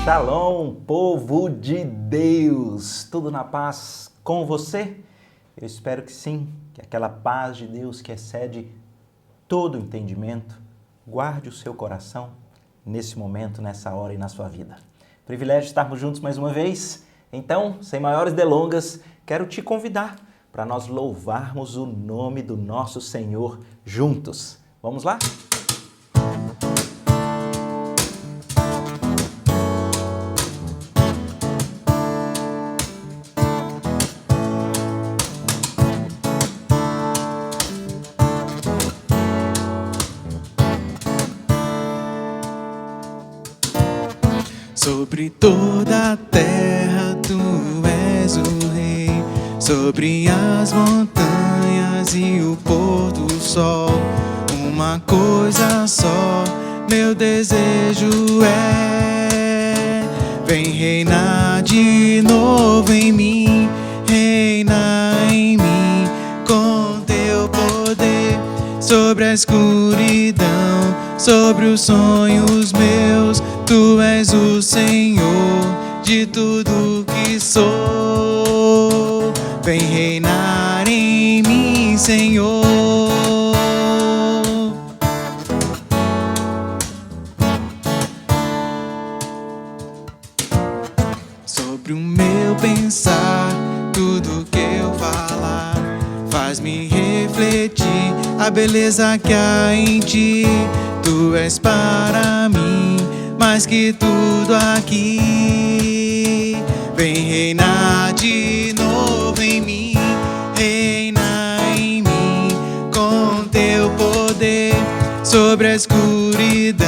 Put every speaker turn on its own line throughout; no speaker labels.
Shalom, povo de Deus! Tudo na paz com você? Eu espero que sim, que aquela paz de Deus que excede todo entendimento, guarde o seu coração nesse momento, nessa hora e na sua vida. Privilégio estarmos juntos mais uma vez. Então, sem maiores delongas, quero te convidar para nós louvarmos o nome do nosso Senhor juntos. Vamos lá?
Sobre toda a terra tu és o rei, sobre as montanhas e o pôr do sol. Uma coisa só, meu desejo é: vem reinar de novo em mim, reina em mim com teu poder. Sobre a escuridão, sobre os sonhos meus, tu és o Senhor de tudo que sou. Vem reinar em mim, Senhor. Sobre o meu pensar, tudo que eu falar, faz-me refletir a beleza que há em ti. Tu és para mim mais que tudo aqui. Vem reinar de novo em mim, reina em mim com teu poder. Sobre a escuridão,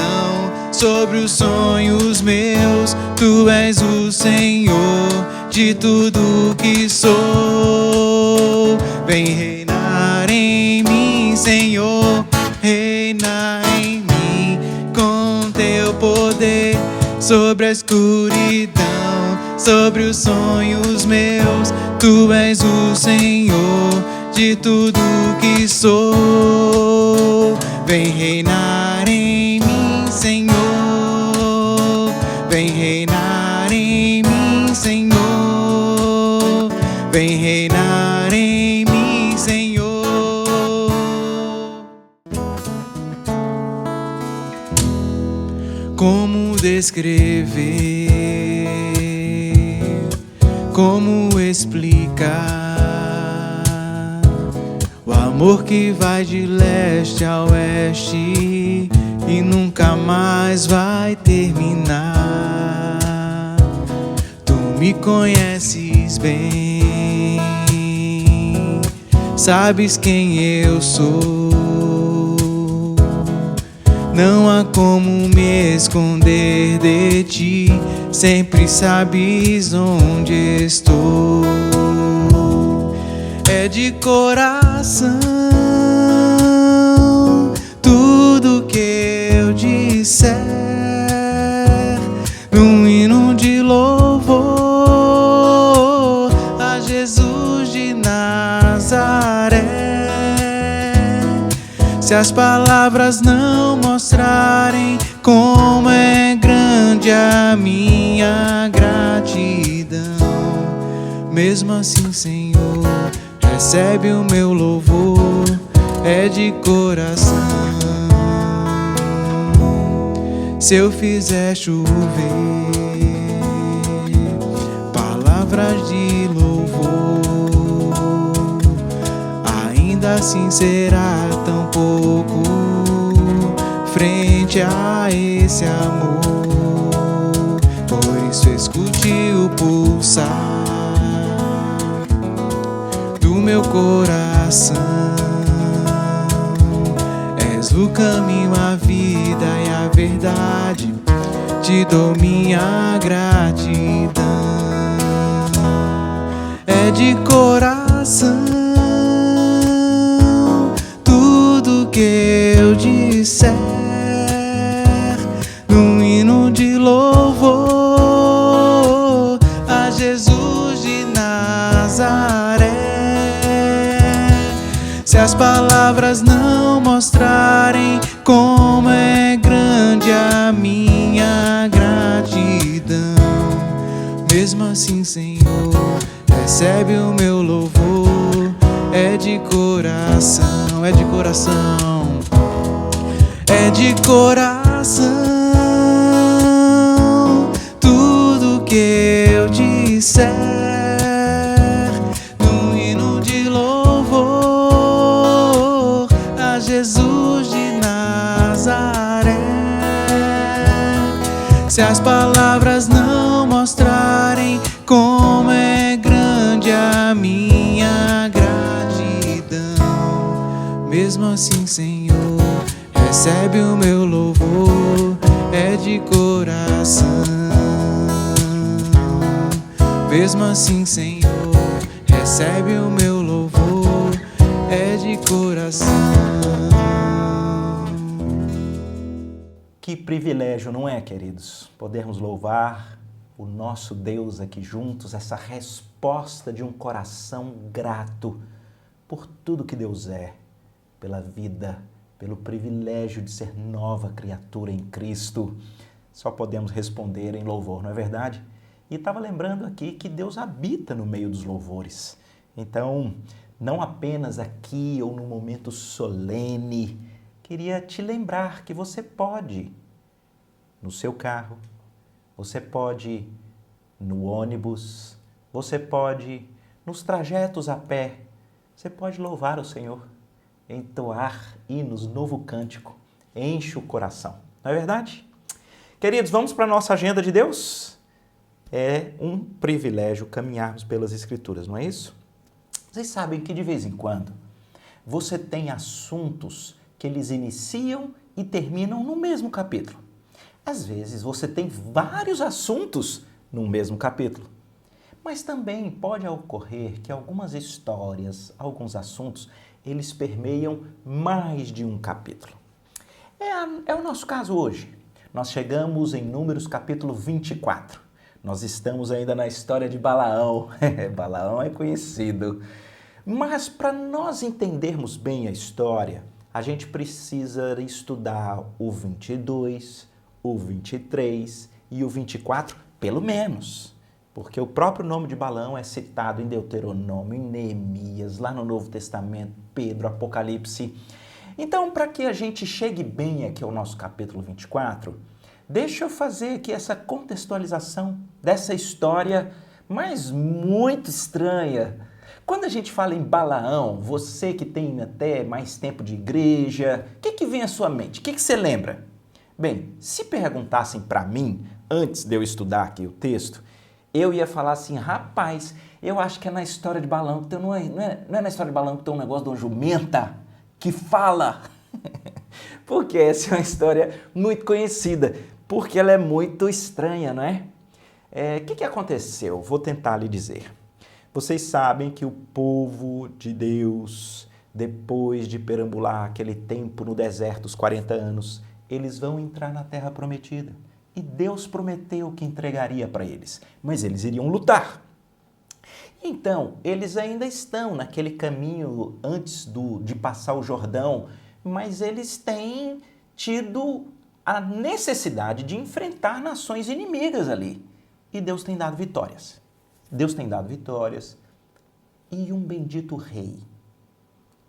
sobre os sonhos meus, tu és o Senhor de tudo que sou. Vem reinar em mim, Senhor, reina em mim com teu poder. Sobre a escuridão, sobre os sonhos meus, tu és o Senhor de tudo que sou. Vem reinar em mim, Senhor. Vem reinar em mim, Senhor. Vem reinar em mim, Senhor. Como descrever, como explicar o amor que vai de leste a oeste e nunca mais vai terminar? Tu me conheces bem, sabes quem eu sou. Não há como me esconder de ti, sempre sabes onde estou. É de coração tudo que eu disser, um hino de louvor a Jesus de Nazaré. Se as palavras não mostrarem como é grande a minha gratidão, mesmo assim, Senhor, recebe o meu louvor, é de coração. Se eu fizer chover palavras de louvor, ainda assim será tão pouco frente a esse amor. Por isso escute o pulsar do meu coração. És o caminho, a vida e a verdade, te dou minha gratidão. É de coração tudo que eu disser, num hino de louvor a Jesus de Nazaré. Se as palavras não mostrarem como assim, Senhor, recebe o meu louvor. É de coração, é de coração, é de coração. Tudo que eu disser num hino de louvor a Jesus de Nazaré. Se as palavras não mostrarem como é grande a minha gratidão, mesmo assim, Senhor, recebe o meu louvor. É de coração. Mesmo assim, Senhor, recebe o meu louvor. É de coração.
Que privilégio, não é, queridos? Podermos louvar o nosso Deus aqui juntos, essa resposta de um coração grato por tudo que Deus é, pela vida, pelo privilégio de ser nova criatura em Cristo. Só podemos responder em louvor, não é verdade? E estava lembrando aqui que Deus habita no meio dos louvores. Então, não apenas aqui ou num momento solene, queria te lembrar que você pode, no seu carro, você pode no ônibus, você pode nos trajetos a pé, você pode louvar o Senhor, entoar hinos, novo cântico, enche o coração, não é verdade? Queridos, vamos para a nossa agenda de Deus? É um privilégio caminharmos pelas Escrituras, não é isso? Vocês sabem que de vez em quando você tem assuntos que eles iniciam e terminam no mesmo capítulo. Às vezes você tem vários assuntos no mesmo capítulo. Mas também pode ocorrer que algumas histórias, alguns assuntos, eles permeiam mais de um capítulo. É o nosso caso hoje. Nós chegamos em Números capítulo 24. Nós estamos ainda na história de Balaão. Balaão é conhecido. Mas para nós entendermos bem a história, a gente precisa estudar o 22, o 23 e o 24, pelo menos. Porque o próprio nome de Balaão é citado em Deuteronômio, em Neemias, lá no Novo Testamento, Pedro, Apocalipse. Então, para que a gente chegue bem aqui ao nosso capítulo 24, deixa eu fazer aqui essa contextualização dessa história, mas muito estranha. Quando a gente fala em Balaão, você que tem até mais tempo de igreja, o que vem à sua mente? O que você lembra? Bem, se perguntassem para mim, antes de eu estudar aqui o texto, eu ia falar assim, rapaz, eu acho que é na história de Balaão, que não é na história de Balaão que tem um negócio de uma jumenta que fala. Porque essa é uma história muito conhecida, porque ela é muito estranha, não é? O que aconteceu? Vou tentar lhe dizer. Vocês sabem que o povo de Deus, depois de perambular aquele tempo no deserto, os 40 anos, eles vão entrar na Terra Prometida. E Deus prometeu que entregaria para eles, mas eles iriam lutar. Então, eles ainda estão naquele caminho antes de passar o Jordão, mas eles têm tido a necessidade de enfrentar nações inimigas ali. E Deus tem dado vitórias. Deus tem dado vitórias. E um bendito rei,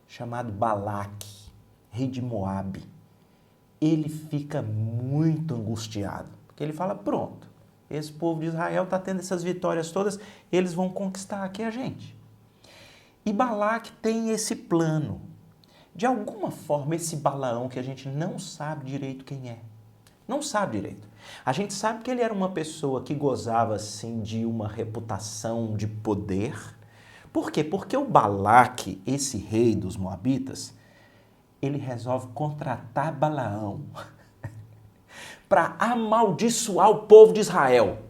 chamado Balaque, rei de Moabe, ele fica muito angustiado. Porque ele fala, pronto, esse povo de Israel está tendo essas vitórias todas, eles vão conquistar aqui a gente. E Balaque tem esse plano. De alguma forma, esse Balaão que a gente não sabe direito quem é. Não sabe direito. A gente sabe que ele era uma pessoa que gozava, assim, de uma reputação de poder. Por quê? Porque o Balaque, esse rei dos Moabitas, ele resolve contratar Balaão para amaldiçoar o povo de Israel.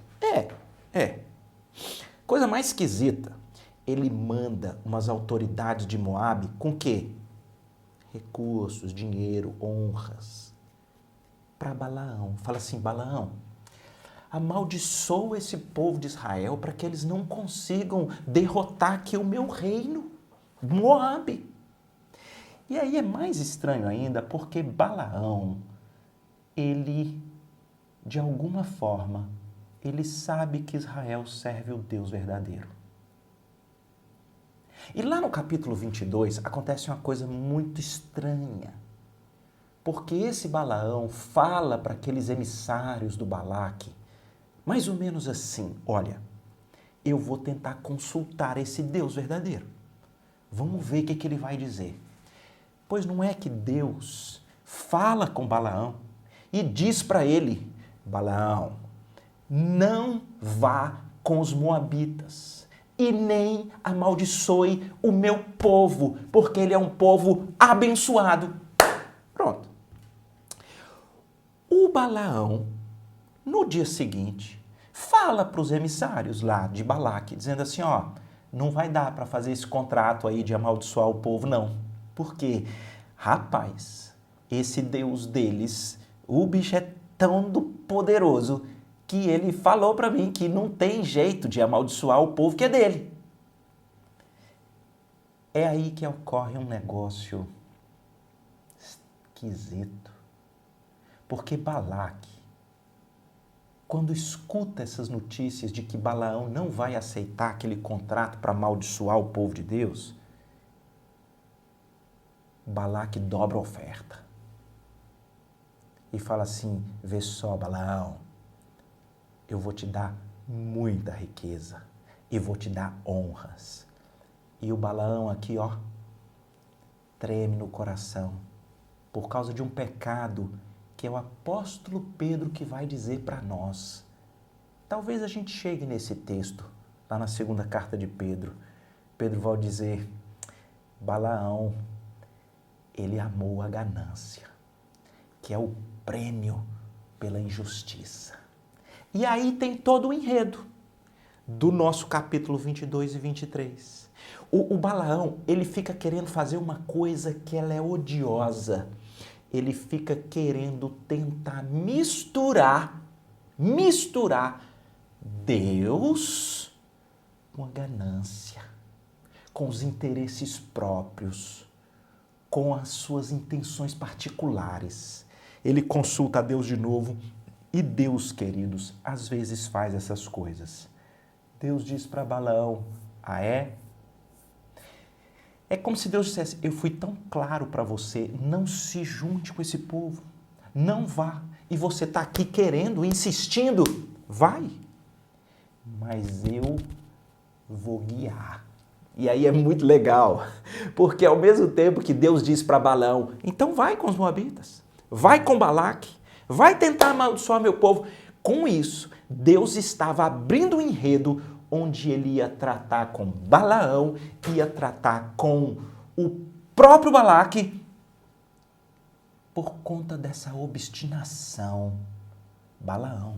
Coisa mais esquisita. Ele manda umas autoridades de Moabe com quê? Recursos, dinheiro, honras. Para Balaão. Fala assim, Balaão, amaldiçoa esse povo de Israel para que eles não consigam derrotar aqui o meu reino, Moabe. E aí é mais estranho ainda porque Balaão, ele, de alguma forma, ele sabe que Israel serve o Deus verdadeiro. E lá no capítulo 22 acontece uma coisa muito estranha. Porque esse Balaão fala para aqueles emissários do Balaque, mais ou menos assim: olha, eu vou tentar consultar esse Deus verdadeiro. Vamos ver o que ele vai dizer. Pois não é que Deus fala com Balaão e diz para ele: Balaão, não vá com os moabitas e nem amaldiçoe o meu povo, porque ele é um povo abençoado. Pronto. O Balaão, no dia seguinte, fala para os emissários lá de Balaque, dizendo assim, ó, não vai dar para fazer esse contrato aí de amaldiçoar o povo, não. Porque, rapaz, esse Deus deles, o bicho é tão poderoso que ele falou para mim que não tem jeito de amaldiçoar o povo que é dele. É aí que ocorre um negócio esquisito. Porque Balaque, quando escuta essas notícias de que Balaão não vai aceitar aquele contrato para amaldiçoar o povo de Deus, Balaque dobra a oferta. E fala assim, vê só, Balaão, eu vou te dar muita riqueza e vou te dar honras. E o Balaão aqui, ó, treme no coração por causa de um pecado que é o apóstolo Pedro que vai dizer para nós. Talvez a gente chegue nesse texto, lá na segunda carta de Pedro. Pedro vai dizer, Balaão, ele amou a ganância, que é o prêmio pela injustiça. E aí tem todo o enredo do nosso capítulo 22 e 23. O Balaão, ele fica querendo fazer uma coisa que ela é odiosa. Ele fica querendo tentar misturar Deus com a ganância, com os interesses próprios, com as suas intenções particulares. Ele consulta a Deus de novo e Deus, queridos, às vezes faz essas coisas. Deus diz para Balaão, ah é? É como se Deus dissesse, eu fui tão claro para você, não se junte com esse povo, não vá. E você está aqui querendo, insistindo, vai. Mas eu vou guiar. E aí é muito legal, porque ao mesmo tempo que Deus diz para Balaão, então vai com os moabitas, vai com Balaque, vai tentar amaldiçoar meu povo. Com isso, Deus estava abrindo um enredo onde ele ia tratar com Balaão, ia tratar com o próprio Balaque, por conta dessa obstinação. Balaão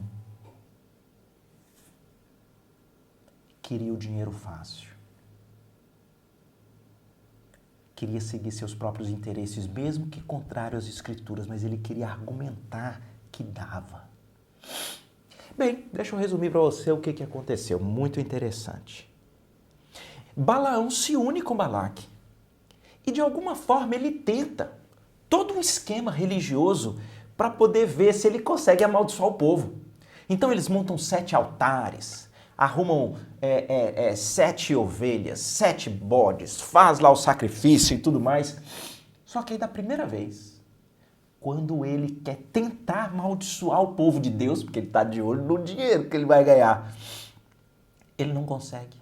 queria o dinheiro fácil. Queria seguir seus próprios interesses, mesmo que contrário às escrituras, mas ele queria argumentar que dava. Bem, deixa eu resumir para você o que aconteceu. Muito interessante. Balaão se une com Balaque. E de alguma forma ele tenta todo um esquema religioso para poder ver se ele consegue amaldiçoar o povo. Então eles montam 7 altares, arrumam 7 ovelhas, 7 bodes, faz lá o sacrifício e tudo mais. Só que aí da primeira vez, quando ele quer tentar amaldiçoar o povo de Deus, porque ele está de olho no dinheiro que ele vai ganhar, ele não consegue.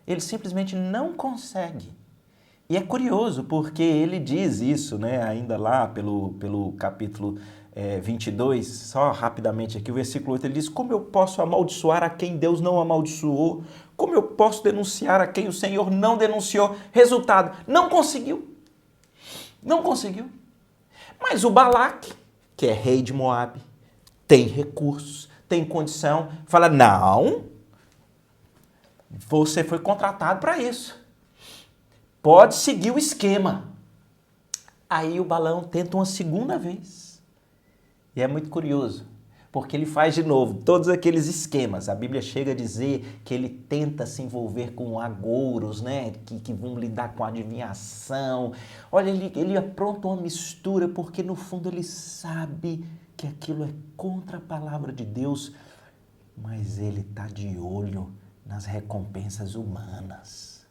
Ele simplesmente não consegue. E é curioso, porque ele diz isso, né, ainda lá pelo capítulo 22, só rapidamente aqui, o versículo 8, ele diz, como eu posso amaldiçoar a quem Deus não amaldiçoou? Como eu posso denunciar a quem o Senhor não denunciou? Resultado, não conseguiu. Não conseguiu. Mas o Balaque, que é rei de Moabe, tem recursos, tem condição, fala, não, você foi contratado para isso. Pode seguir o esquema. Aí o Balaão tenta uma segunda vez. E é muito curioso, porque ele faz de novo todos aqueles esquemas. A Bíblia chega a dizer que ele tenta se envolver com agouros, né? Que vão lidar com adivinhação. Olha, ele apronta uma mistura, porque no fundo ele sabe que aquilo é contra a palavra de Deus. mas ele está de olho nas recompensas humanas.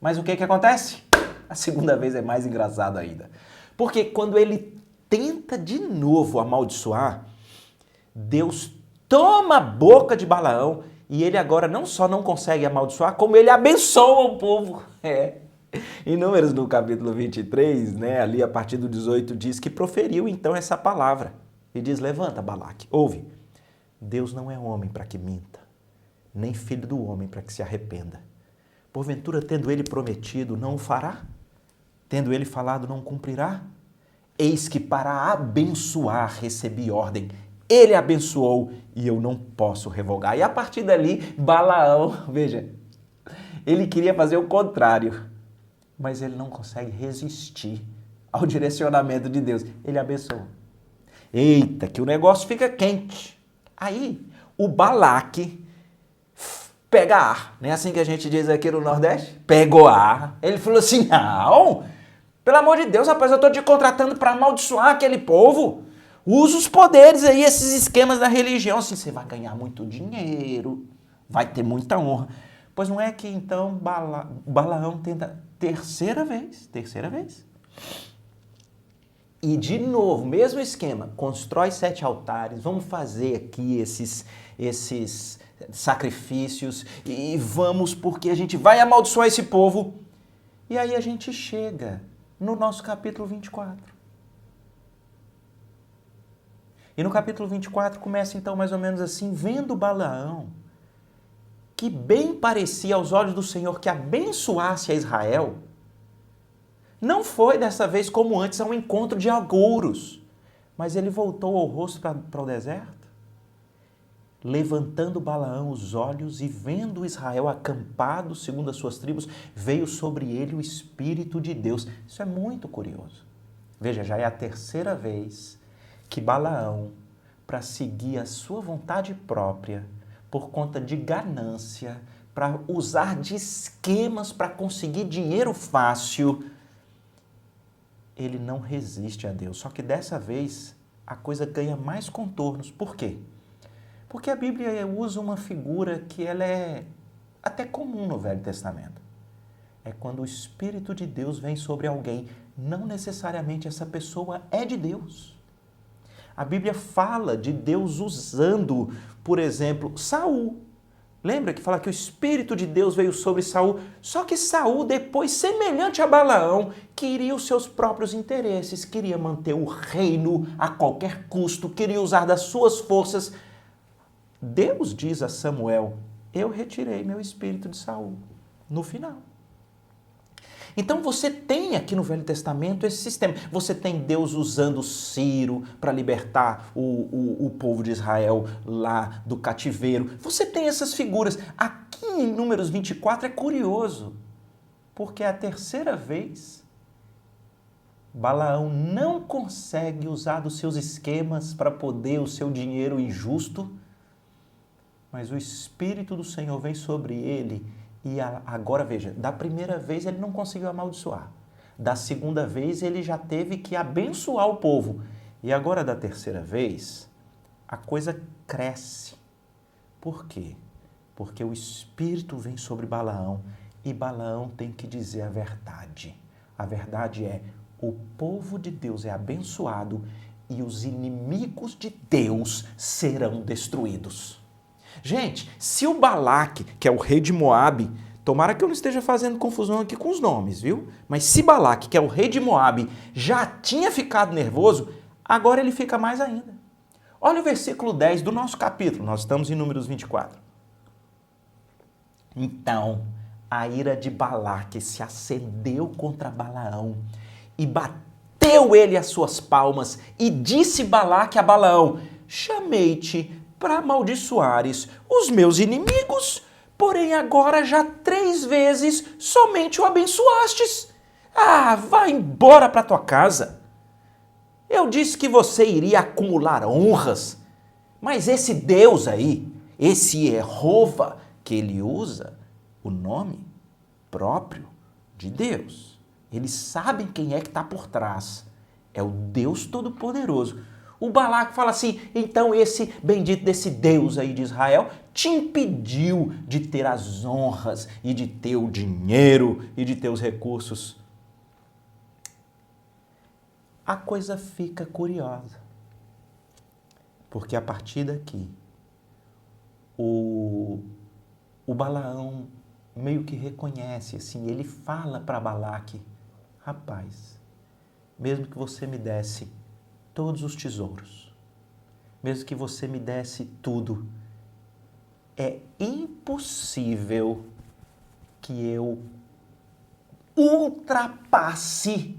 Mas o que acontece? A segunda vez é mais engraçado ainda. Porque quando ele tenta de novo amaldiçoar, Deus toma a boca de Balaão e ele agora não só não consegue amaldiçoar, como ele abençoa o povo. Em Números, no capítulo 23, ali a partir do 18, diz que proferiu então essa palavra. E diz, levanta, Balaque, ouve. Deus não é homem para que minta, nem filho do homem para que se arrependa. Porventura, tendo ele prometido, não o fará? Tendo ele falado, não cumprirá? Eis que para abençoar recebi ordem. Ele abençoou e eu não posso revogar. E a partir dali, Balaão, veja, ele queria fazer o contrário, mas ele não consegue resistir ao direcionamento de Deus. Ele abençoou. Eita, que o negócio fica quente. Aí, o Balaque pega ar, não é assim que a gente diz aqui no Nordeste? Pegou ar. Ele falou assim, não, pelo amor de Deus, rapaz, eu estou te contratando para amaldiçoar aquele povo. Usa os poderes aí, esses esquemas da religião, assim, você vai ganhar muito dinheiro, vai ter muita honra. Pois não é que então Balaão tenta terceira vez. E de novo, mesmo esquema, constrói 7 altares, vamos fazer aqui esses sacrifícios e vamos porque a gente vai amaldiçoar esse povo. E aí a gente chega no nosso capítulo 24. E no capítulo 24 começa então mais ou menos assim, vendo Balaão, que bem parecia aos olhos do Senhor que abençoasse a Israel, não foi dessa vez como antes a um encontro de agouros, mas ele voltou o rosto para o deserto, levantando Balaão os olhos e vendo Israel acampado segundo as suas tribos, veio sobre ele o Espírito de Deus. Isso é muito curioso. Veja, já é a terceira vez que Balaão, para seguir a sua vontade própria, por conta de ganância, para usar de esquemas para conseguir dinheiro fácil, ele não resiste a Deus. Só que dessa vez a coisa ganha mais contornos. Por quê? Porque a Bíblia usa uma figura que ela é até comum no Velho Testamento. É quando o Espírito de Deus vem sobre alguém. Não necessariamente essa pessoa é de Deus. A Bíblia fala de Deus usando, por exemplo, Saul. Lembra que fala que o Espírito de Deus veio sobre Saul? Só que Saul, depois, semelhante a Balaão, queria os seus próprios interesses, queria manter o reino a qualquer custo, queria usar das suas forças. Deus diz a Samuel, eu retirei meu espírito de Saul, no final. Então você tem aqui no Velho Testamento esse sistema. Você tem Deus usando Ciro para libertar o povo de Israel lá do cativeiro. Você tem essas figuras. Aqui em Números 24 é curioso, porque é a terceira vez Balaão não consegue usar dos seus esquemas para poder o seu dinheiro injusto, mas o Espírito do Senhor vem sobre ele. E agora, veja, da primeira vez ele não conseguiu amaldiçoar. Da segunda vez ele já teve que abençoar o povo. E agora, da terceira vez, a coisa cresce. Por quê? Porque o Espírito vem sobre Balaão e Balaão tem que dizer a verdade. A verdade é, o povo de Deus é abençoado e os inimigos de Deus serão destruídos. Gente, se o Balaque, que é o rei de Moabe, tomara que eu não esteja fazendo confusão aqui com os nomes, viu? Mas se Balaque, que é o rei de Moabe, já tinha ficado nervoso, agora ele fica mais ainda. Olha o versículo 10 do nosso capítulo, nós estamos em Números 24. Então, a ira de Balaque se acendeu contra Balaão e bateu ele as suas palmas e disse Balaque a Balaão, chamei-te para amaldiçoares os meus inimigos, porém agora já 3 vezes somente o abençoastes. Ah, vá embora para tua casa. Eu disse que você iria acumular honras, mas esse Deus aí, esse Jeová, que ele usa o nome próprio de Deus. Eles sabem quem é que está por trás. É o Deus Todo-Poderoso. O Balaque fala assim, então esse bendito desse Deus aí de Israel te impediu de ter as honras e de ter o dinheiro e de ter os recursos. A coisa fica curiosa, porque a partir daqui, o Balaão meio que reconhece, assim, ele fala para Balaque, rapaz, mesmo que você me desse todos os tesouros, mesmo que você me desse tudo, é impossível que eu ultrapasse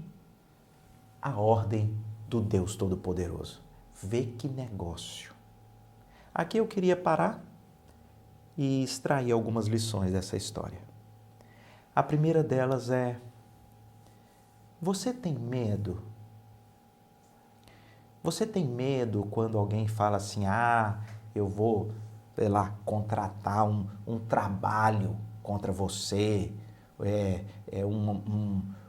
a ordem do Deus Todo-Poderoso. Vê que negócio. Aqui eu queria parar e extrair algumas lições dessa história. A primeira delas é: você tem medo? Você tem medo quando alguém fala assim, eu vou, sei lá, contratar um trabalho contra você,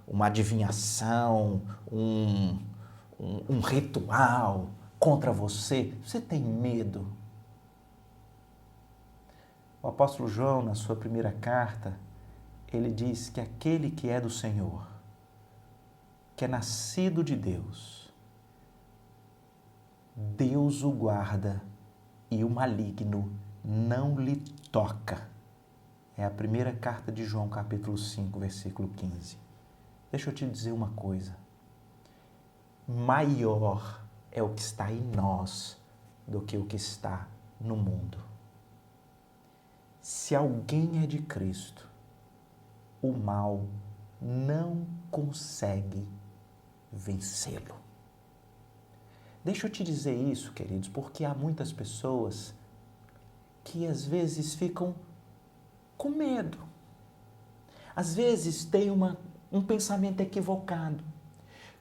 uma adivinhação, um ritual contra você? Você tem medo? O apóstolo João, na sua primeira carta, ele diz que aquele que é do Senhor, que é nascido de Deus, Deus o guarda e o maligno não lhe toca. É a primeira carta de João, capítulo 5, versículo 15. Deixa eu te dizer uma coisa. Maior é o que está em nós do que o que está no mundo. Se alguém é de Cristo, o mal não consegue vencê-lo. Deixa eu te dizer isso, queridos, porque há muitas pessoas que às vezes ficam com medo. Às vezes tem um pensamento equivocado,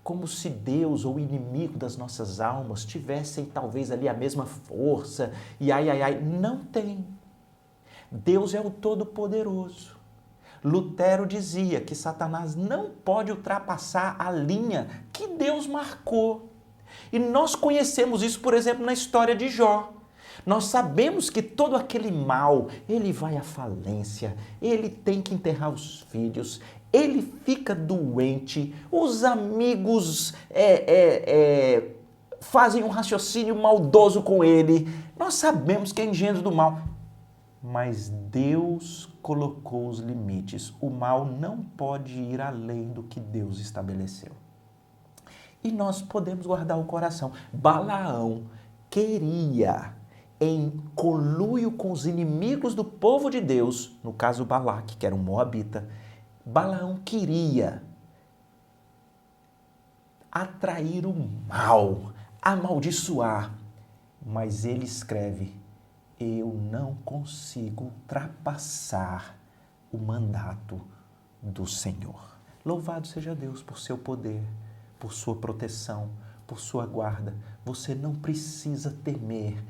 como se Deus ou o inimigo das nossas almas tivessem talvez ali a mesma força e não tem. Deus é o Todo-Poderoso. Lutero dizia que Satanás não pode ultrapassar a linha que Deus marcou. E nós conhecemos isso, por exemplo, na história de Jó. Nós sabemos que todo aquele mal, ele vai à falência, ele tem que enterrar os filhos, ele fica doente, os amigos fazem um raciocínio maldoso com ele. Nós sabemos que é engendro do mal. Mas Deus colocou os limites. O mal não pode ir além do que Deus estabeleceu. E nós podemos guardar o coração. Balaão queria, em conluio com os inimigos do povo de Deus, no caso Balaque, que era um moabita, Balaão queria atrair o mal, amaldiçoar. Mas ele escreve: eu não consigo ultrapassar o mandato do Senhor. Louvado seja Deus por seu poder, por sua proteção, por sua guarda. Você não precisa temer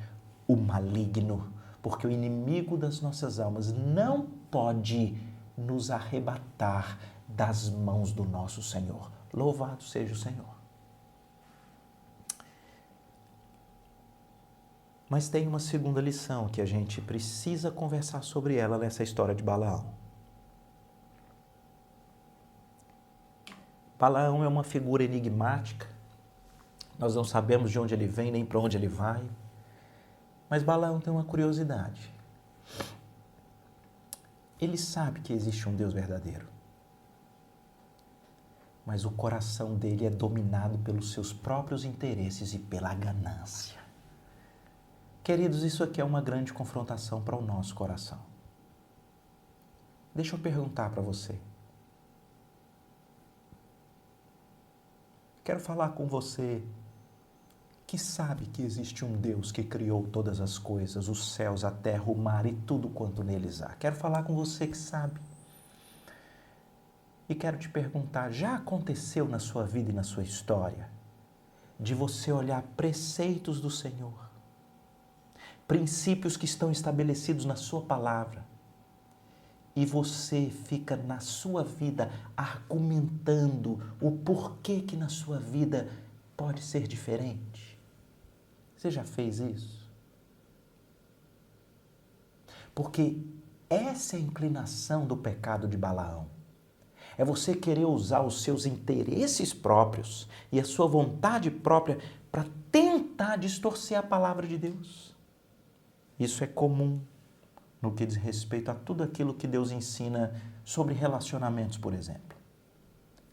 o maligno, porque o inimigo das nossas almas não pode nos arrebatar das mãos do nosso Senhor. Louvado seja o Senhor. Mas tem uma segunda lição que a gente precisa conversar sobre ela nessa história de Balaão. Balaão é uma figura enigmática. Nós não sabemos de onde ele vem nem para onde ele vai. Mas Balaão tem uma curiosidade. Ele sabe que existe um Deus verdadeiro. Mas o coração dele é dominado pelos seus próprios interesses e pela ganância. Queridos, isso aqui é uma grande confrontação para o nosso coração. Deixa eu perguntar para você. Quero falar com você que sabe que existe um Deus que criou todas as coisas, os céus, a terra, o mar e tudo quanto neles há. Quero falar com você que sabe. E quero te perguntar, já aconteceu na sua vida e na sua história de você olhar preceitos do Senhor, princípios que estão estabelecidos na sua palavra, e você fica na sua vida argumentando o porquê que na sua vida pode ser diferente? Você já fez isso? Porque essa é a inclinação do pecado de Balaão. É você querer usar os seus interesses próprios e a sua vontade própria para tentar distorcer a palavra de Deus. Isso é comum no que diz respeito a tudo aquilo que Deus ensina sobre relacionamentos, por exemplo.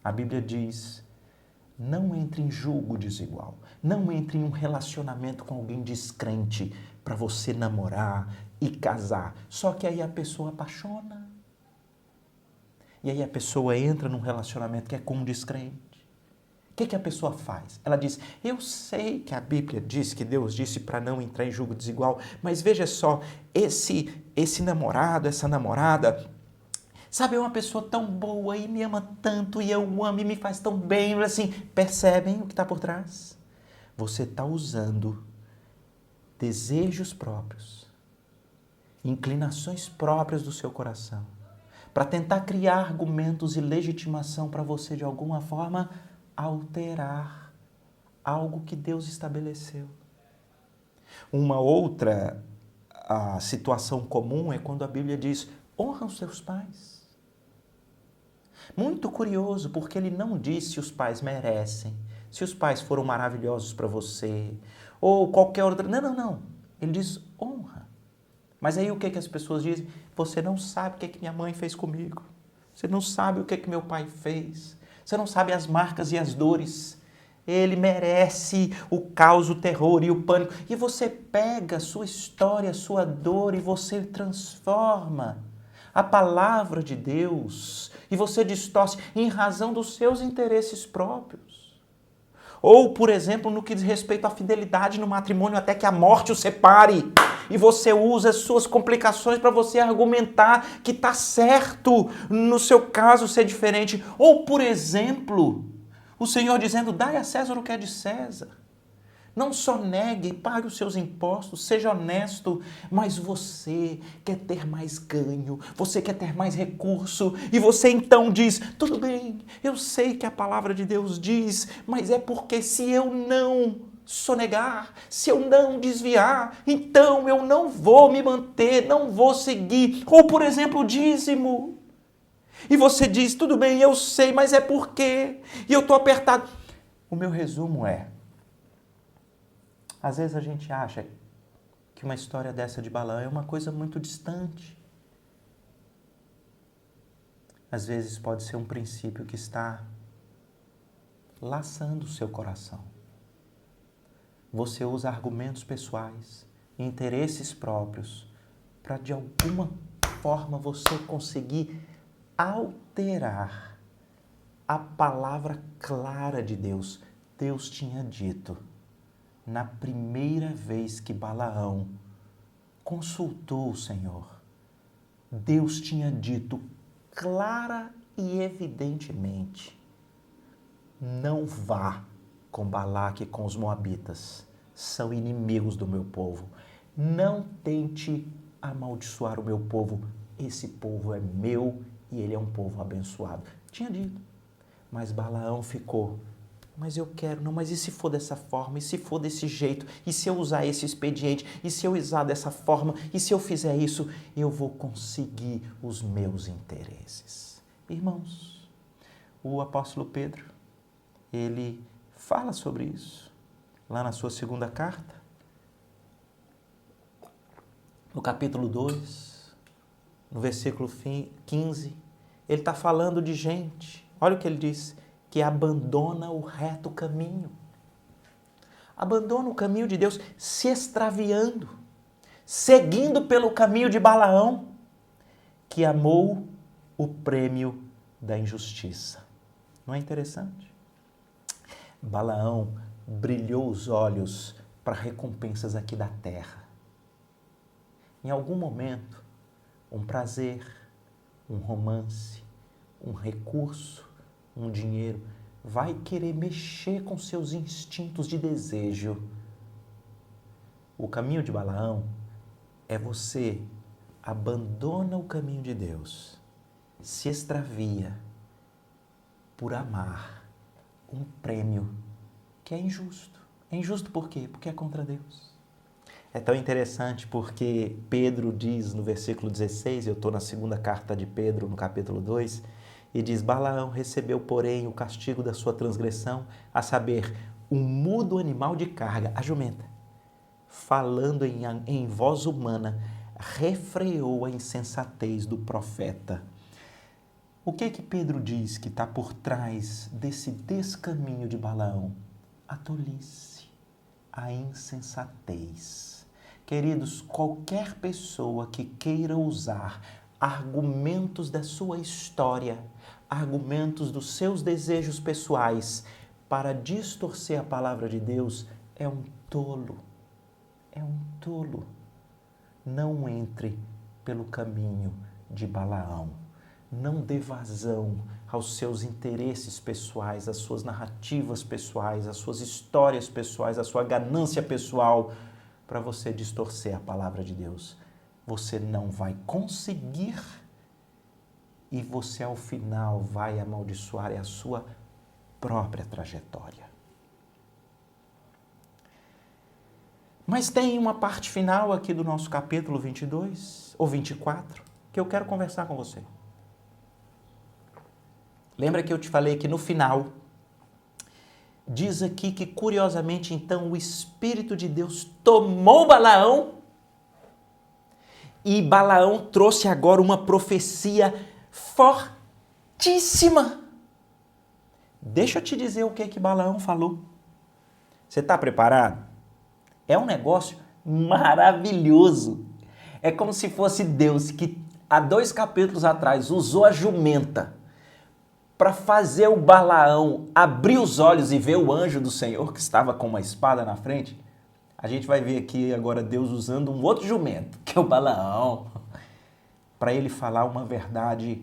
A Bíblia diz: não entre em julgo desigual, não entre em um relacionamento com alguém descrente para você namorar e casar. Só que aí a pessoa apaixona. E aí a pessoa entra num relacionamento que é com um descrente. O que a pessoa faz? Ela diz: eu sei que a Bíblia diz, que Deus disse para não entrar em julgo desigual, mas veja só, esse namorado, essa namorada, sabe, é uma pessoa tão boa e me ama tanto e eu amo e me faz tão bem. Assim, percebem o que está por trás? Você está usando desejos próprios, inclinações próprias do seu coração, para tentar criar argumentos e legitimação para você, de alguma forma, alterar algo que Deus estabeleceu. Uma outra situação comum é quando a Bíblia diz: honra os seus pais. Muito curioso, porque ele não diz se os pais merecem, se os pais foram maravilhosos para você, ou qualquer outra... Não. Ele diz honra. Mas aí o que as pessoas dizem? Você não sabe o que minha mãe fez comigo. Você não sabe o que meu pai fez. Você não sabe as marcas e as dores. Ele merece o caos, o terror e o pânico. E você pega a sua história, a sua dor e você transforma a palavra de Deus e você distorce em razão dos seus interesses próprios. Ou, por exemplo, no que diz respeito à fidelidade no matrimônio, até que a morte o separe. E você usa as suas complicações para você argumentar que está certo no seu caso ser diferente. Ou, por exemplo, o Senhor dizendo: dai a César o que é de César. Não só negue e pague os seus impostos, seja honesto, mas você quer ter mais ganho, você quer ter mais recurso, e você então diz: tudo bem, eu sei que a palavra de Deus diz, mas é porque se eu não sonegar, se eu não desviar, então eu não vou me manter, não vou seguir. Ou, por exemplo, o dízimo. E você diz: tudo bem, eu sei, mas é porque, e eu estou apertado. O meu resumo é: às vezes a gente acha que uma história dessa de Balaão é uma coisa muito distante. Às vezes pode ser um princípio que está laçando o seu coração. Você usa argumentos pessoais, interesses próprios, para de alguma forma você conseguir alterar a palavra clara de Deus. Deus tinha dito, na primeira vez que Balaão consultou o Senhor, Deus tinha dito clara e evidentemente: não vá com Balaque e com os moabitas, são inimigos do meu povo. Não tente amaldiçoar o meu povo, esse povo é meu e ele é um povo abençoado. Tinha dito, mas Balaão ficou: mas eu quero, não, mas e se for dessa forma, e se for desse jeito, e se eu usar esse expediente, e se eu usar dessa forma, e se eu fizer isso, eu vou conseguir os meus interesses. Irmãos, o apóstolo Pedro, ele fala sobre isso, lá na sua segunda carta, no capítulo 2, no versículo 15, ele está falando de gente, olha o que ele diz: que abandona o reto caminho. Abandona o caminho de Deus, se extraviando, seguindo pelo caminho de Balaão, que amou o prêmio da injustiça. Não é interessante? Balaão brilhou os olhos para recompensas aqui da terra. Em algum momento, um prazer, um romance, um recurso, um dinheiro, vai querer mexer com seus instintos de desejo. O caminho de Balaão é você abandona o caminho de Deus, se extravia por amar um prêmio que é injusto, É injusto por quê? Porque é contra Deus. É tão interessante porque Pedro diz no versículo 16, eu estou na segunda carta de Pedro, no capítulo 2, e diz: Balaão recebeu, porém, o castigo da sua transgressão, a saber, um mudo animal de carga, a jumenta, falando em voz humana, refreou a insensatez do profeta. O que Pedro diz que está por trás desse descaminho de Balaão? A tolice, a insensatez. Queridos, qualquer pessoa que queira usar argumentos da sua história, argumentos dos seus desejos pessoais para distorcer a palavra de Deus é um tolo. É um tolo. Não entre pelo caminho de Balaão. Não dê vazão aos seus interesses pessoais, às suas narrativas pessoais, às suas histórias pessoais, à sua ganância pessoal, para você distorcer a palavra de Deus. Você não vai conseguir e você, ao final, vai amaldiçoar a sua própria trajetória. Mas tem uma parte final aqui do nosso capítulo 22, ou 24, que eu quero conversar com você. Lembra que eu te falei que no final, diz aqui que, curiosamente, então, o Espírito de Deus tomou Balaão e Balaão trouxe agora uma profecia fortíssima. Deixa eu te dizer o que Balaão falou. Você está preparado? É um negócio maravilhoso. É como se fosse Deus que, há 2 capítulos atrás, usou a jumenta para fazer o Balaão abrir os olhos e ver o anjo do Senhor que estava com uma espada na frente. A gente vai ver aqui agora Deus usando um outro jumento, que é o Balaão, para ele falar uma verdade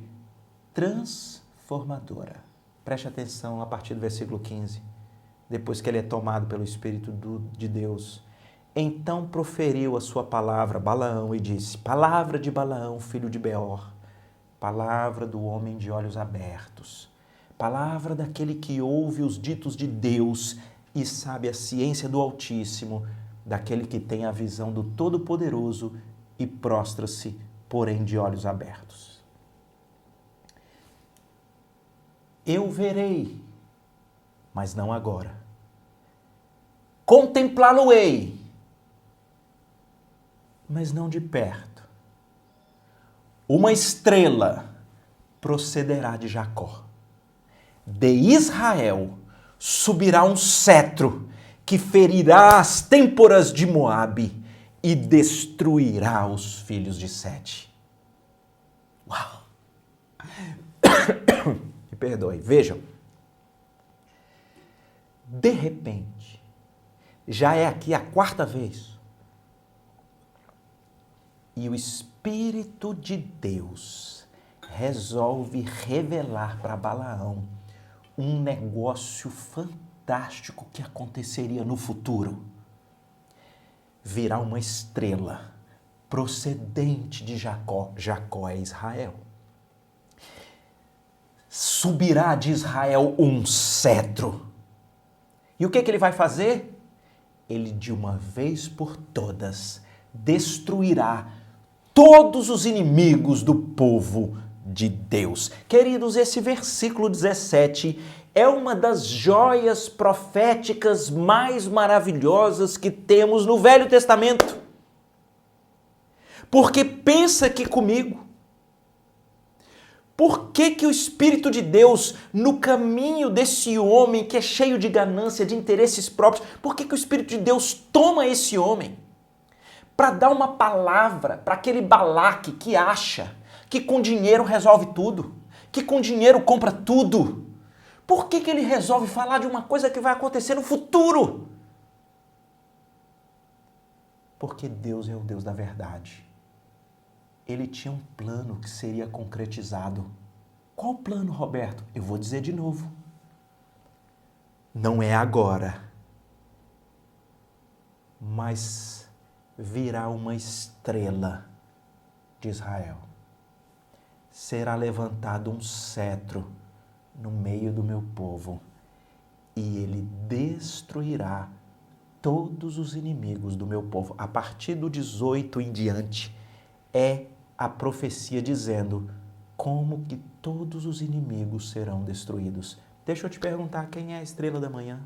transformadora. Preste atenção a partir do versículo 15. Depois que ele é tomado pelo Espírito de Deus. Então proferiu a sua palavra, Balaão, e disse: Palavra de Balaão, filho de Beor, palavra do homem de olhos abertos, palavra daquele que ouve os ditos de Deus e sabe a ciência do Altíssimo, daquele que tem a visão do Todo-Poderoso e prostra-se, porém, de olhos abertos. Eu verei, mas não agora. Contemplá-lo-ei, mas não de perto. Uma estrela procederá de Jacó. De Israel subirá um cetro que ferirá as têmporas de Moabe e destruirá os filhos de Sete. Uau! Me perdoe. Vejam. De repente, já é aqui a 4ª vez. E o Espírito de Deus resolve revelar para Balaão um negócio fantástico que aconteceria no futuro. Virá uma estrela procedente de Jacó. Jacó é Israel. Subirá de Israel um cetro. E o que ele vai fazer? Ele, de uma vez por todas, destruirá todos os inimigos do povo de Deus. Queridos, esse versículo 17 é uma das joias proféticas mais maravilhosas que temos no Velho Testamento. Porque pensa aqui comigo, por que o Espírito de Deus, no caminho desse homem que é cheio de ganância, de interesses próprios, por que o Espírito de Deus toma esse homem para dar uma palavra para aquele Balaque que acha que com dinheiro resolve tudo, que com dinheiro compra tudo? Por que ele resolve falar de uma coisa que vai acontecer no futuro? Porque Deus é o Deus da verdade. Ele tinha um plano que seria concretizado. Qual plano, Roberto? Eu vou dizer de novo. Não é agora, mas virá uma estrela de Israel. Será levantado um cetro no meio do meu povo e ele destruirá todos os inimigos do meu povo. A partir do 18 em diante, é a profecia dizendo como que todos os inimigos serão destruídos. Deixa eu te perguntar, quem é a estrela da manhã?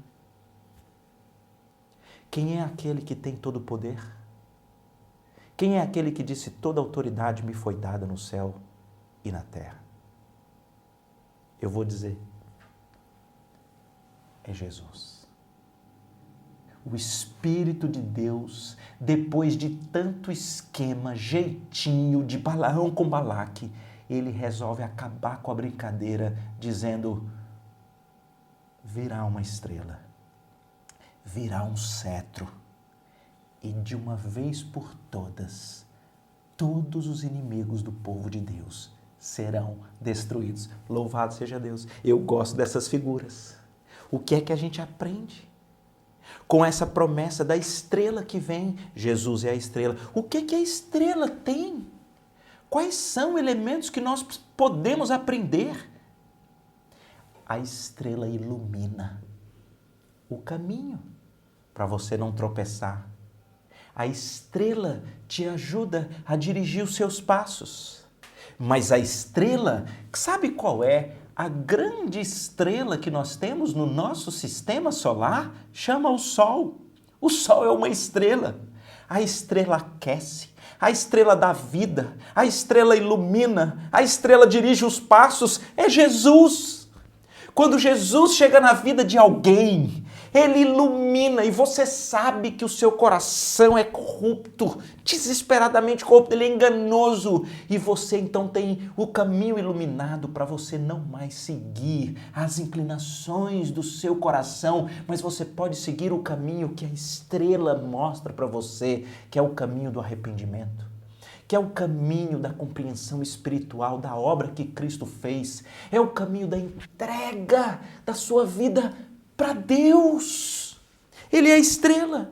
Quem é aquele que tem todo o poder? Quem é aquele que disse, toda autoridade me foi dada no céu e na terra? Eu vou dizer, é Jesus. O Espírito de Deus, depois de tanto esquema, jeitinho de Balaão com Balaque, ele resolve acabar com a brincadeira, dizendo, virá uma estrela, virá um cetro, e de uma vez por todas, todos os inimigos do povo de Deus serão destruídos. Louvado seja Deus. Eu gosto dessas figuras. O que é que a gente aprende com essa promessa da estrela que vem? Jesus é a estrela. O que é que a estrela tem? Quais são elementos que nós podemos aprender? A estrela ilumina o caminho para você não tropeçar. A estrela te ajuda a dirigir os seus passos. Mas a estrela, sabe qual é? A grande estrela que nós temos no nosso sistema solar chama o Sol. O Sol é uma estrela. A estrela aquece, a estrela dá vida, a estrela ilumina, a estrela dirige os passos. É Jesus. Quando Jesus chega na vida de alguém, ele ilumina e você sabe que o seu coração é corrupto, desesperadamente corrupto, ele é enganoso. E você então tem o caminho iluminado para você não mais seguir as inclinações do seu coração, mas você pode seguir o caminho que a estrela mostra para você, que é o caminho do arrependimento, que é o caminho da compreensão espiritual da obra que Cristo fez, é o caminho da entrega da sua vida para Deus. Ele é a estrela,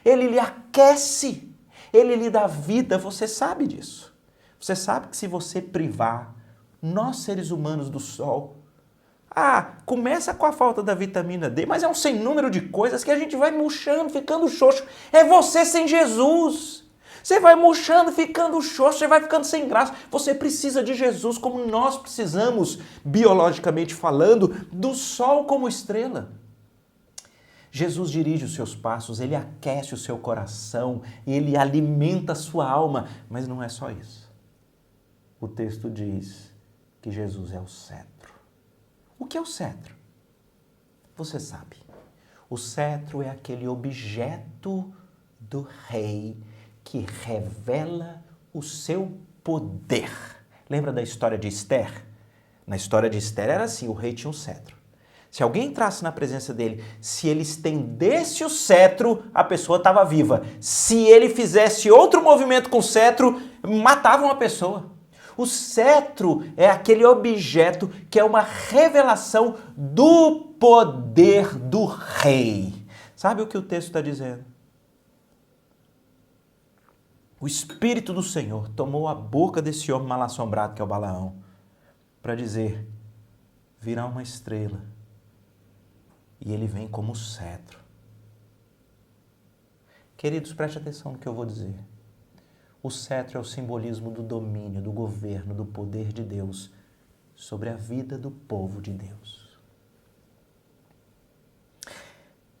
ele lhe aquece, ele lhe dá vida, você sabe disso. Você sabe que se você privar nós seres humanos do sol, começa com a falta da vitamina D, mas é um sem número de coisas que a gente vai murchando, ficando xoxo. É você sem Jesus. Você vai murchando, ficando xoxo, você vai ficando sem graça. Você precisa de Jesus como nós precisamos, biologicamente falando, do sol como estrela. Jesus dirige os seus passos, ele aquece o seu coração, ele alimenta a sua alma. Mas não é só isso. O texto diz que Jesus é o cetro. O que é o cetro? Você sabe. O cetro é aquele objeto do rei que revela o seu poder. Lembra da história de Esther? Na história de Esther era assim, o rei tinha um cetro. Se alguém entrasse na presença dele, se ele estendesse o cetro, a pessoa estava viva. Se ele fizesse outro movimento com o cetro, matava uma pessoa. O cetro é aquele objeto que é uma revelação do poder do rei. Sabe o que o texto está dizendo? O Espírito do Senhor tomou a boca desse homem mal-assombrado que é o Balaão para dizer, virá uma estrela e ele vem como cetro. Queridos, preste atenção no que eu vou dizer. O cetro é o simbolismo do domínio, do governo, do poder de Deus sobre a vida do povo de Deus.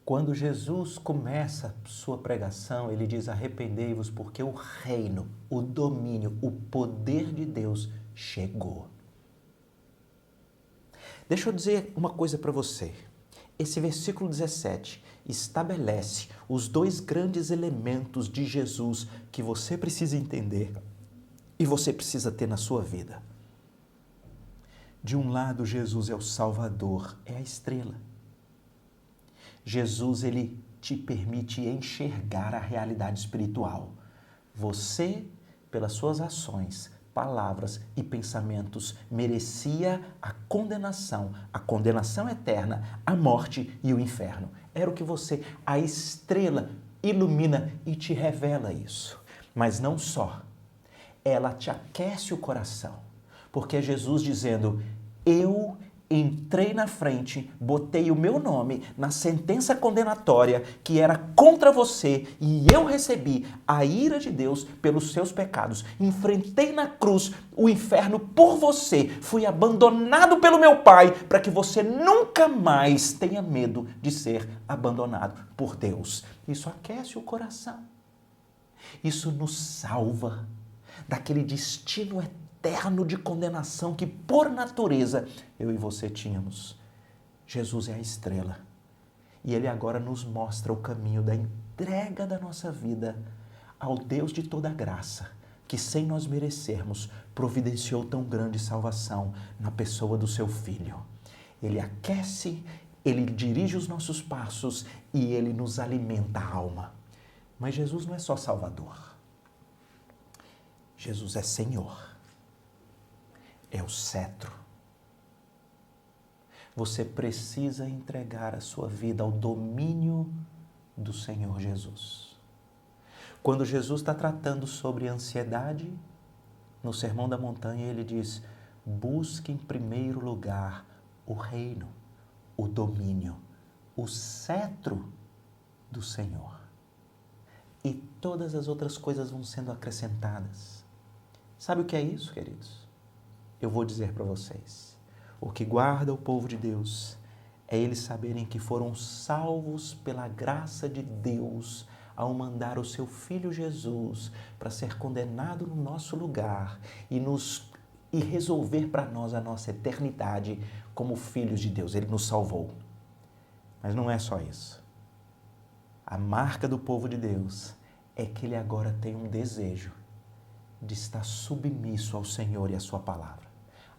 Quando Jesus começa sua pregação, ele diz, arrependei-vos porque o reino, o domínio, o poder de Deus chegou. Deixa eu dizer uma coisa para você. Esse versículo 17 estabelece os dois grandes elementos de Jesus que você precisa entender e você precisa ter na sua vida. De um lado, Jesus é o Salvador, é a estrela. Jesus, ele te permite enxergar a realidade espiritual. Você, pelas suas ações, palavras e pensamentos, merecia a condenação eterna, a morte e o inferno. Era o que a estrela ilumina e te revela isso. Mas não só, ela te aquece o coração, porque é Jesus dizendo, eu entrei na frente, botei o meu nome na sentença condenatória que era contra você e eu recebi a ira de Deus pelos seus pecados. Enfrentei na cruz o inferno por você. Fui abandonado pelo meu Pai para que você nunca mais tenha medo de ser abandonado por Deus. Isso aquece o coração. Isso nos salva daquele destino eterno de condenação que, por natureza, eu e você tínhamos. Jesus é a estrela e Ele agora nos mostra o caminho da entrega da nossa vida ao Deus de toda graça, que sem nós merecermos, providenciou tão grande salvação na pessoa do seu Filho. Ele aquece, Ele dirige os nossos passos e Ele nos alimenta a alma. Mas Jesus não é só Salvador. Jesus é Senhor. É o cetro. Você precisa entregar a sua vida ao domínio do Senhor Jesus. Quando Jesus está tratando sobre ansiedade, no Sermão da Montanha ele diz: busque em primeiro lugar o reino, o domínio, o cetro do Senhor. E todas as outras coisas vão sendo acrescentadas. Sabe o que é isso, queridos? Eu vou dizer para vocês. O que guarda o povo de Deus é eles saberem que foram salvos pela graça de Deus ao mandar o seu Filho Jesus para ser condenado no nosso lugar e resolver para nós a nossa eternidade como filhos de Deus. Ele nos salvou. Mas não é só isso. A marca do povo de Deus é que ele agora tem um desejo de estar submisso ao Senhor e à sua palavra,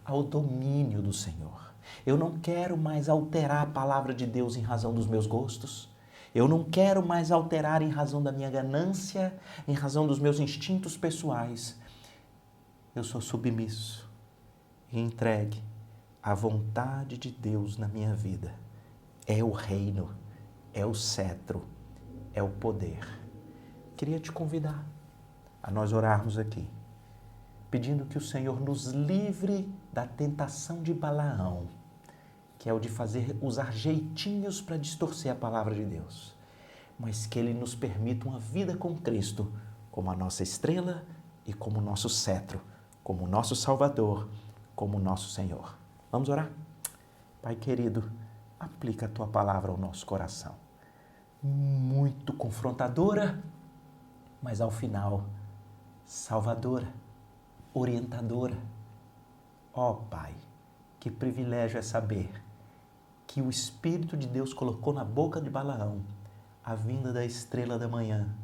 ao domínio do Senhor. Eu não quero mais alterar a palavra de Deus em razão dos meus gostos. Eu não quero mais alterar em razão da minha ganância, em razão dos meus instintos pessoais. Eu sou submisso e entregue à vontade de Deus na minha vida. É o reino, é o cetro, é o poder. Queria te convidar a nós orarmos aqui, pedindo que o Senhor nos livre da tentação de Balaão, que é o de usar jeitinhos para distorcer a palavra de Deus, mas que Ele nos permita uma vida com Cristo, como a nossa estrela e como o nosso cetro, como o nosso Salvador, como o nosso Senhor. Vamos orar? Pai querido, aplica a Tua palavra ao nosso coração. Muito confrontadora, mas ao final, salvadora, orientadora. Ó Pai, que privilégio é saber que o Espírito de Deus colocou na boca de Balaão a vinda da estrela da manhã,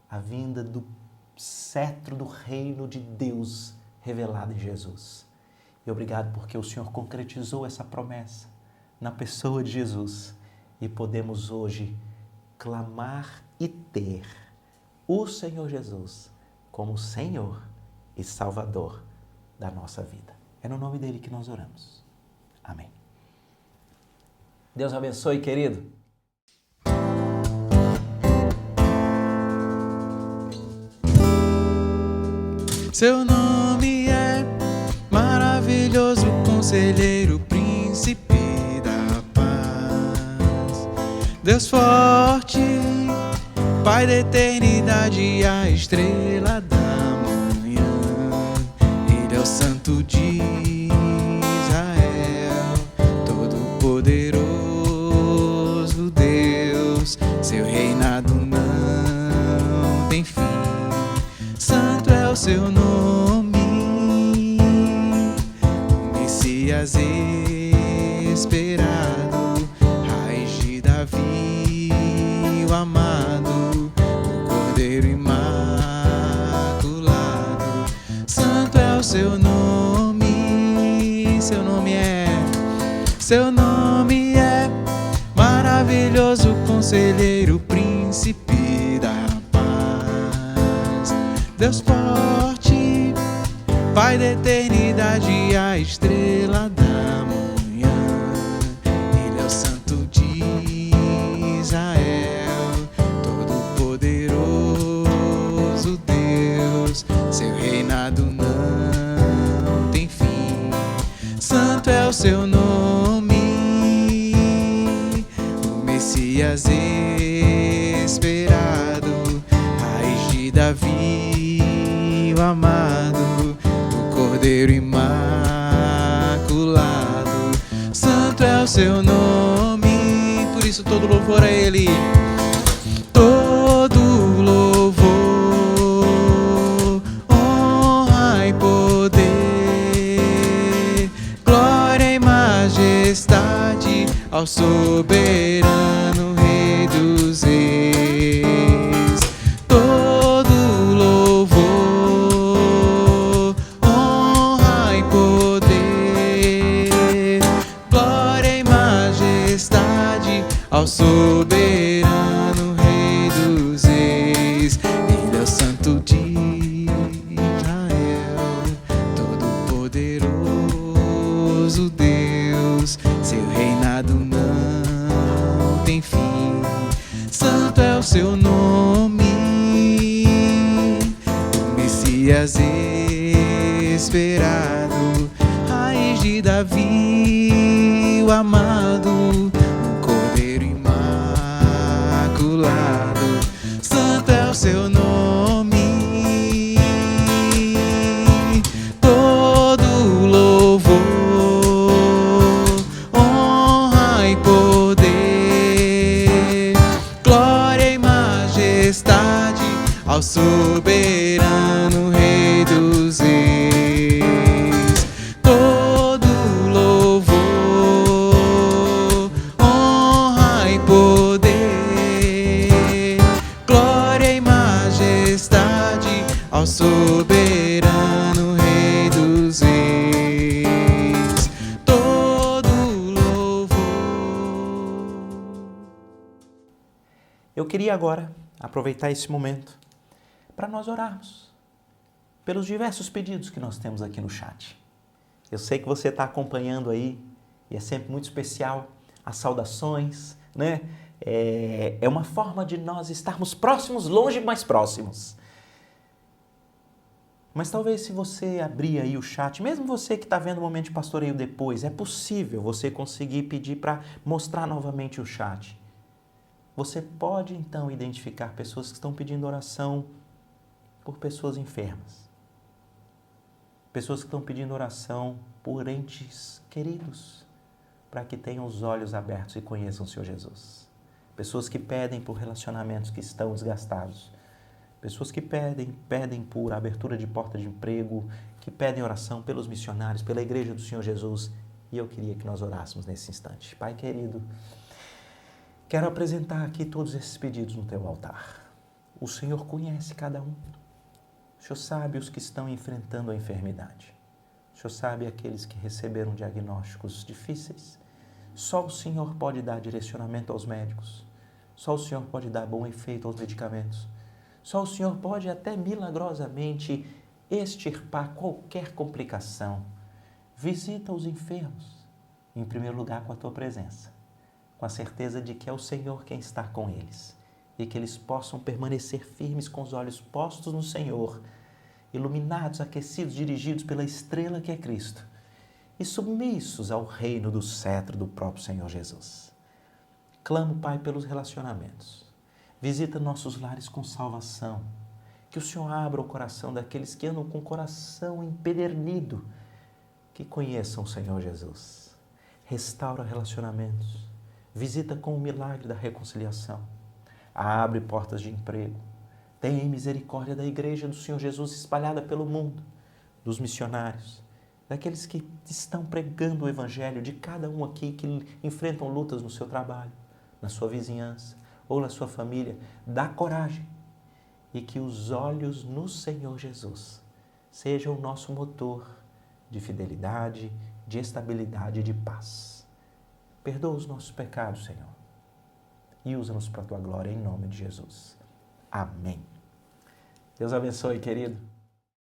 a vinda do cetro do reino de Deus revelado em Jesus. E obrigado porque o Senhor concretizou essa promessa na pessoa de Jesus e podemos hoje clamar e ter o Senhor Jesus como Senhor e Salvador da nossa vida. É no nome dele que nós oramos. Amém. Deus abençoe, querido.
Seu nome é maravilhoso, conselheiro, príncipe da paz. Deus forte, Pai da eternidade, a estrela da manhã. Ele é o Santo de Israel, todo-poderoso Deus. Seu reinado não tem fim. Santo é o seu nome, o Messias esperado, raiz de Davi, o amado, o Cordeiro imaculado. Santo é o seu nome, seu nome é maravilhoso, conselheiro, príncipe da paz. Deus forte, Pai da eternidade, a estrela da manhã. Ele é o Santo de Israel, todo-poderoso Deus. Seu reinado não tem fim. Santo é o seu nome, de Davi, o amado, o Cordeiro imaculado. Santo é o seu nome, por isso todo louvor a Ele. Todo louvor, honra e poder, glória e majestade ao soberano Rei dos Reis. Todo louvor, honra e poder, glória e majestade ao soberano Rei dos Reis. Ele é o Santo de Israel, todo-poderoso Deus. Seu reinado não tem fim. Santo é o seu nome, o Messias esperado, raiz de Davi, o amado, o Cordeiro imaculado. Santo é o seu nome, todo louvor, honra e poder, glória e majestade ao soberano Rei dos Reis. Todo louvor, honra e poder, glória e majestade ao soberano Rei dos Reis. Todo louvor.
Eu queria agora aproveitar esse momento para nós orarmos pelos diversos pedidos que nós temos aqui no chat. Eu sei que você está acompanhando aí e é sempre muito especial as saudações, né? É uma forma de nós estarmos próximos, longe, mas próximos. Mas talvez se você abrir aí o chat, mesmo você que está vendo o Momento de Pastoreio depois, é possível você conseguir pedir para mostrar novamente o chat. Você pode então identificar pessoas que estão pedindo oração por pessoas enfermas. Pessoas que estão pedindo oração por entes queridos, para que tenham os olhos abertos e conheçam o Senhor Jesus. Pessoas que pedem por relacionamentos que estão desgastados. Pessoas que pedem por abertura de porta de emprego, que pedem oração pelos missionários, pela igreja do Senhor Jesus. E eu queria que nós orássemos nesse instante. Pai querido, quero apresentar aqui todos esses pedidos no teu altar. O Senhor conhece cada um. O Senhor sabe os que estão enfrentando a enfermidade. O Senhor sabe aqueles que receberam diagnósticos difíceis. Só o Senhor pode dar direcionamento aos médicos. Só o Senhor pode dar bom efeito aos medicamentos. Só o Senhor pode até milagrosamente extirpar qualquer complicação. Visita os enfermos, em primeiro lugar com a tua presença, com a certeza de que é o Senhor quem está com eles e que eles possam permanecer firmes com os olhos postos no Senhor, iluminados, aquecidos, dirigidos pela estrela que é Cristo e submissos ao reino do cetro do próprio Senhor Jesus. Clamo, Pai, pelos relacionamentos. Visita nossos lares com salvação. Que o Senhor abra o coração daqueles que andam com o coração empedernido, que conheçam o Senhor Jesus. Restaura relacionamentos. Visita com o milagre da reconciliação. Abre portas de emprego. Tenha misericórdia da igreja do Senhor Jesus espalhada pelo mundo, dos missionários, daqueles que estão pregando o evangelho, de cada um aqui que enfrentam lutas no seu trabalho, na sua vizinhança ou na sua família. Dá coragem e que os olhos no Senhor Jesus sejam o nosso motor de fidelidade, de estabilidade e de paz. Perdoa os nossos pecados, Senhor, e usa-nos para a tua glória, em nome de Jesus. Amém. Deus abençoe, querido.